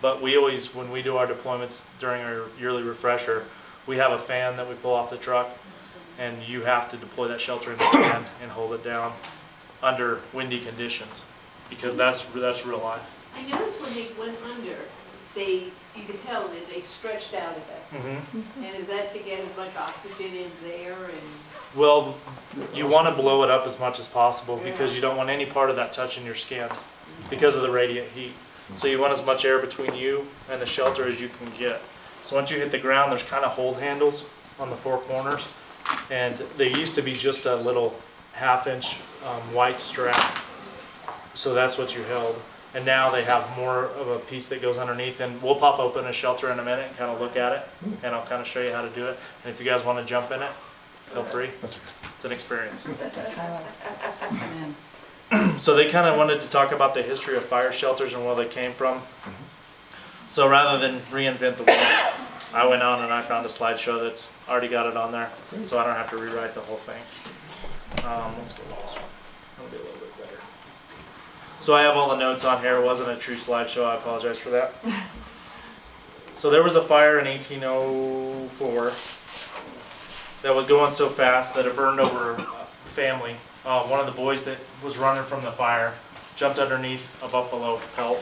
But we always, when we do our deployments during our yearly refresher, we have a fan that we pull off the truck, and you have to deploy that shelter in the fan and hold it down under windy conditions, because that's real life. I noticed when they went under, you could tell that they stretched out a bit. Mm-hmm. And is that to get as much oxygen in there and? Well, you want to blow it up as much as possible because you don't want any part of that touching your skin because of the radiant heat. So you want as much air between you and the shelter as you can get. So once you hit the ground, there's kind of hold handles on the four corners, and they used to be just a little half-inch white strap. So that's what you held. And now they have more of a piece that goes underneath, and we'll pop open a shelter in a minute and kind of look at it, and I'll kind of show you how to do it. And if you guys want to jump in it, feel free. It's an experience. So they kind of wanted to talk about the history of fire shelters and where they came from. So rather than reinvent the wheel, I went on and I found a slideshow that's already got it on there, so I don't have to rewrite the whole thing. Let's go with this one. That'll be a little bit better. So I have all the notes on here. It wasn't a true slideshow. I apologize for that. So there was a fire in 1804 that was going so fast that it burned over a family. One of the boys that was running from the fire jumped underneath a buffalo pelt.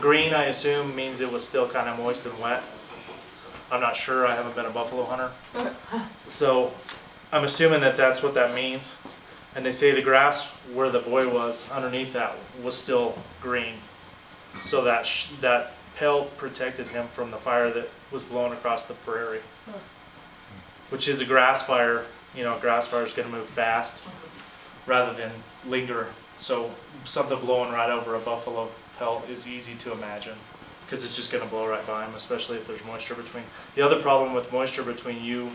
Green, I assume, means it was still kind of moist and wet. I'm not sure. I haven't been a buffalo hunter. So I'm assuming that that's what that means. And they say the grass where the boy was underneath that was still green. So that pelt protected him from the fire that was blowing across the prairie. Which is a grass fire. You know, a grass fire is going to move fast rather than linger. So something blowing right over a buffalo pelt is easy to imagine because it's just going to blow right by him, especially if there's moisture between. The other problem with moisture between you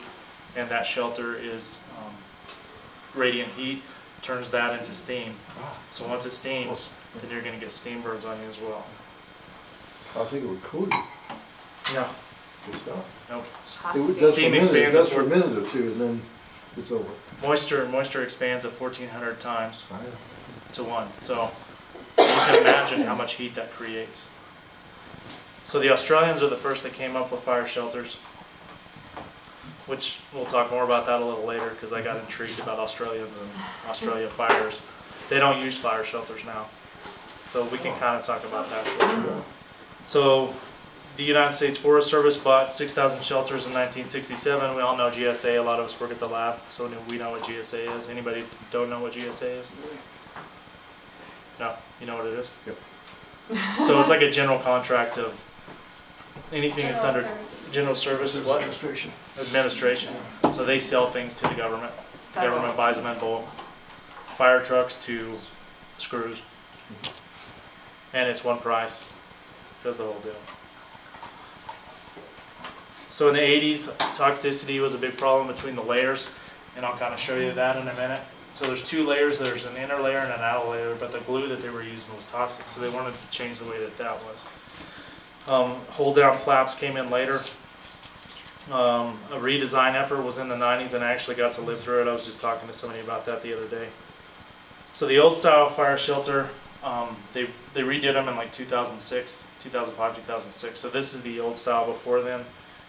and that shelter is radiant heat turns that into steam. So once it steams, then you're going to get steam birds on you as well. I think it would cool you. No. It's not. Nope. It does Steam for a minute, expands it does at for a minute or two, and then it's over. Moisture expands at 1,400 times I know. to 1. So you can imagine how much heat that creates. So the Australians are the first that came up with fire shelters, which we'll talk more about that a little later because I got intrigued about Australians and Australia fires. They don't use fire shelters now. So we can kind of talk about that. So the United States Forest Service bought 6,000 shelters in 1967. We all know GSA. A lot of us work at the lab, so we know what GSA is. Anybody don't know what GSA is? No, you know what it is? Yep. So it's like a general contract of anything that's under general services, what? Administration. Administration. So they sell things to the government. The government buys them in bulk. Fire trucks to screws. And it's one price. Does the whole deal. So in the 80s, toxicity was a big problem between the layers, and I'll kind of show you that in a minute. So there's two layers. There's an inner layer and an outer layer, but the glue that they were using was toxic, so they wanted to change the way that was. Hold down flaps came in later. A redesign effort was in the 90s, and I actually got to live through it. I was just talking to somebody about that the other day. So the old style fire shelter, they redid them in like 2006, 2005, 2006. So this is the old style before then.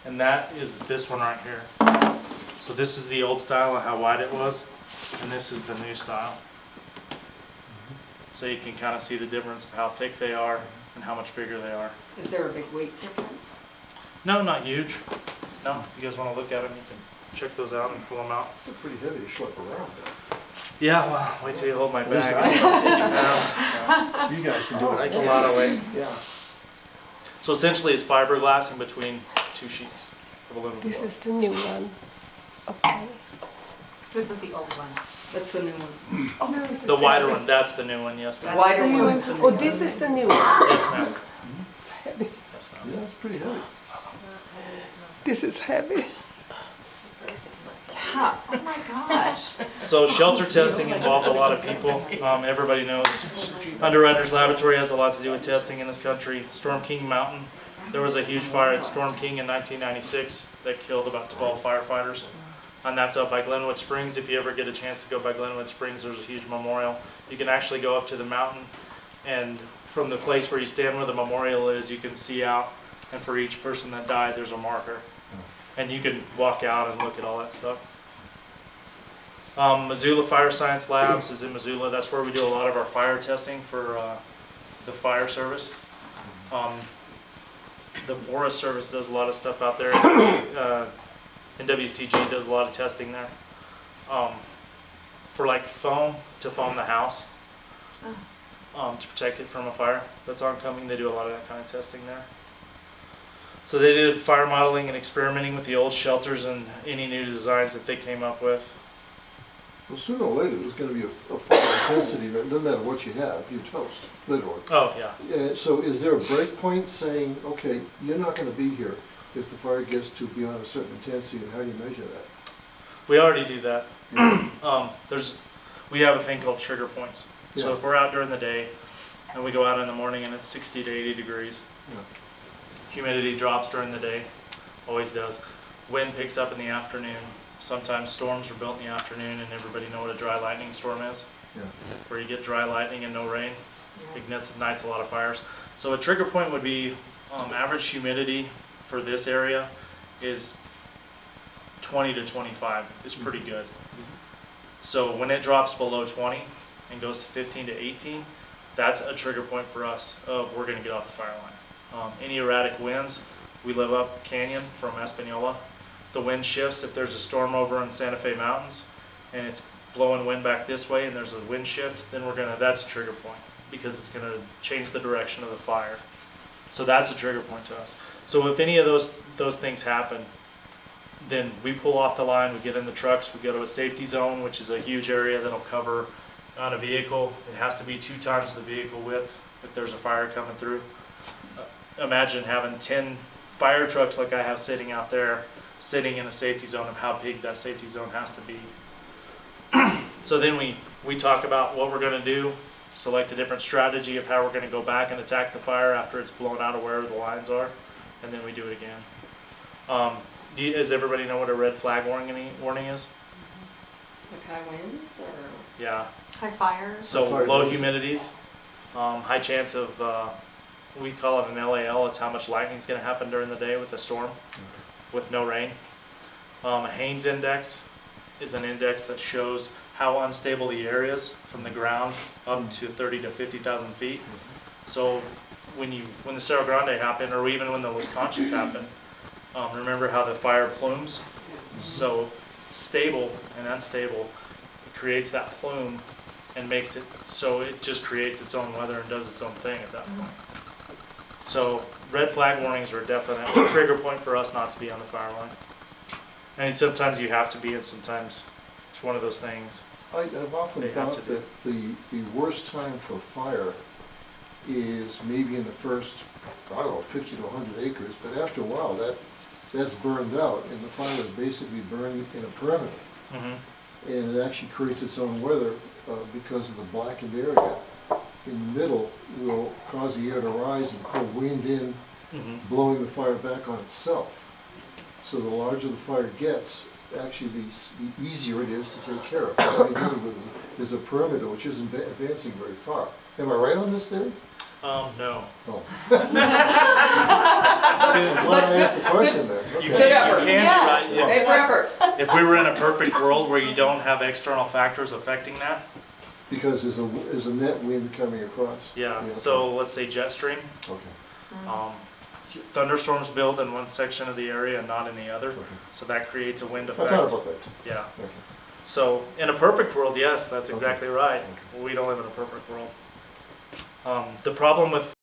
And that is this one right here. So this is the old style of how wide it was, and this is the new style. So you can kind of see the difference of how thick they are and how much bigger they are. Is there a big weight difference? No, not huge. No, if you guys want to look at them, you can check those out and pull them out. They're pretty heavy to schlep around. Yeah, well, wait till you hold my At least bag. It's about 50 pounds. You guys can do it. That's a lot of weight. Yeah. So essentially it's fiberglass in between two sheets of aluminum This foil. is the new one. Okay. This is the old one. That's the new one. Oh, no, this The is wider heavy. one, that's the new one, yes The ma'am. wider The new one one. is the new Oh, one. this is the new one. Yes ma'am. Heavy. Yes ma'am. Yeah, it's pretty heavy. This is heavy. Yeah. Oh my gosh. So shelter testing involved a lot of people. Everybody knows Underwriters Laboratory has a lot to do with testing in this country. Storm King Mountain, there was a huge fire at Storm King in 1996 that killed about 12 firefighters. And that's up by Glenwood Springs. If you ever get a chance to go by Glenwood Springs, there's a huge memorial. You can actually go up to the mountain, and from the place where you stand where the memorial is, you can see out, and for each person that died, there's a marker. And you can walk out and look at all that stuff. Missoula Fire Science Labs is in Missoula. That's where we do a lot of our fire testing for the fire service. The Forest Service does a lot of stuff out there. NWCG does a lot of testing there. For like foam, to foam the house, to protect it from a fire that's oncoming. They do a lot of that kind of testing there. So they did fire modeling and experimenting with the old shelters and any new designs that they came up with. Well, sooner or later, there's gonna be a fire intensity that doesn't matter what you have, you're toast, literally. Oh, yeah. So is there a break point saying, okay, you're not gonna be here if the fire gets to beyond a certain intensity, and how do you measure that? We already do that. We have a thing called trigger points. So Yeah. if we're out during the day and we go out in the morning and it's 60 to 80 degrees, Yeah. humidity drops during the day, always does. Wind picks up in the afternoon. Sometimes storms are built in the afternoon, and everybody know what a dry lightning storm is, Yeah. where you get dry lightning and no rain. Ignites a lot of fires. So a trigger point would be average humidity for this area is 20 to 25 is pretty good. So when it drops below 20 and goes to 15 to 18, that's a trigger point for us of we're going to get off the fire line. Any erratic winds, we live up canyon from Espanola. The wind shifts if there's a storm over in Santa Fe Mountains and it's blowing wind back this way and there's a wind shift, then that's a trigger point because it's going to change the direction of the fire. So that's a trigger point to us. So if any of those things happen, then we pull off the line, we get in the trucks, we go to a safety zone, which is a huge area that'll cover on a vehicle. It has to be 2 times the vehicle width if there's a fire coming through. Imagine having 10 fire trucks like I have sitting out there, sitting in a safety zone of how big that safety zone has to be. So then we talk about what we're going to do, select a different strategy of how we're going to go back and attack the fire after it's blown out of wherever the lines are, and then we do it again. Does everybody know what a red flag warning is? Like high winds or Yeah. high fires? So Fire low danger. humidities, high chance of, we call it an LAL, it's how much lightning is going to happen during the day with a storm, with no rain. A Haynes index is an index that shows how unstable the area is from the ground up to 30 to 50,000 feet. So when the Cerro Grande happened, or even when the Los Conchas happened, remember how the fire plumes? So stable and unstable, it creates that plume and makes it so it just creates its own weather and does its own thing at that point. So red flag warnings are definitely a trigger point for us not to be on the fire line. And sometimes you have to be, and sometimes it's one of those things. I've often They have thought to do. that the worst time for fire is maybe in the first, I don't know, 50 to 100 acres, but after a while that's burned out and the fire is basically burned in a perimeter. Mm-hmm. And it actually creates its own weather because of the blackened area in the middle will cause the air to rise and pull wind in, Mm-hmm. blowing the fire back on itself. So the larger the fire gets, actually the easier it is to take care of. All you need is a perimeter which isn't advancing very far. Am I right on this theory? No. Oh. Well, I asked the question there. You Okay. can be right, yeah. Pay for effort. If we were in a perfect world where you don't have external factors affecting that, Because there's a net wind coming across. yeah. Yeah, So let's say jet stream, Okay. thunderstorms build in one section of the area and not in the other. Okay. So that creates a wind I thought effect. about that. Yeah. Okay. So in a perfect world, yes, that's Okay. exactly right. Okay. We don't live in a perfect world. The problem with